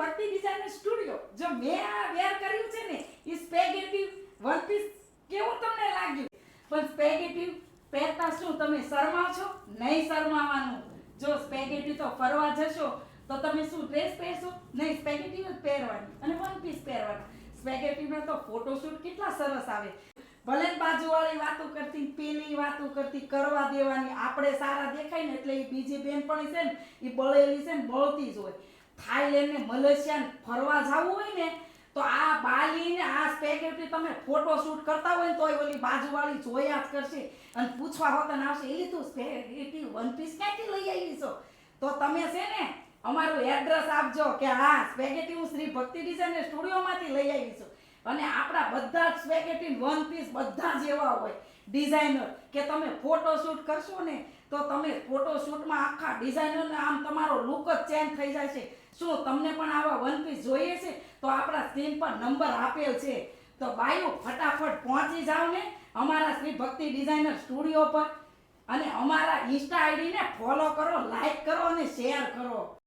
ભક્તિ designer studio. જો મેં આ વેર કર્યું છે ને એ સ્પેગેટી વન પીસ કેવું તમને લાગ્યું? પણ સ્પેગેટી પહેરતા શું તમે શરમાવ છો? નહીં શરમાવાનું. જો સ્પેગેટી તો ફરવા જશો તો તમે શું ડ્રેસ પહેરશો? નહીં, સ્પેગેટી જ પહેરવાની અને વન પીસ પહેરવાના. સ્પેગેટીમાં તો ફોટોશૂટ કેટલા સરસ આવે. ભલે બાજુવાળી વાતો કરતી પેલી વાતો કરતી કરવા દેવાની. આપણે સારા દેખાય ને એટલે એ બીજી બેનપણી છે ને એ બળેલી છે ને બળતી જ હોય. થાઈલેન્ડ ને મલેશિયા ને ફરવા જવું હોય ને તો આ બાલી ને આ સ્પેગેટી તમે ફોટોશૂટ કરતા હોય ને તોય ઓલી બાજુવાળી જોયા જ કરશે અને પૂછવા હોતા આવશે એ તું સ્પેગેટી વન પીસ ક્યાંથી લઈ આવી છો? તો તમે છે ને અમારું એડ્રેસ આપજો કે હા સ્પેગેટી હું શ્રી ભક્તિ ડિઝાઇનર સ્ટુડિયોમાંથી લઈ આવી છું. અને આપણા બધા જ સ્પેગેટી વન પીસ બધા જ એવા હોય ડિઝાઇનર કે તમે ફોટોશૂટ કરશો ને તો તમે ફોટોશૂટમાં આખા ડિઝાઇનરને આમ તમારો લુક જ ચેન્જ થઈ જાય છે. શું તમને પણ આવા વન પીસ જોઈએ છે? તો આપણા સ્ક્રીન પર નંબર આપેલ છે. તો બાયો ફટાફટ પહોંચી જાઓ ને અમારા શ્રી ભક્તિ ડિઝાઇનર સ્ટુડિયો પર અને અમારા ઇન્સ્ટા આઈડીને ફોલો કરો, લાઈક કરો અને શેર કરો.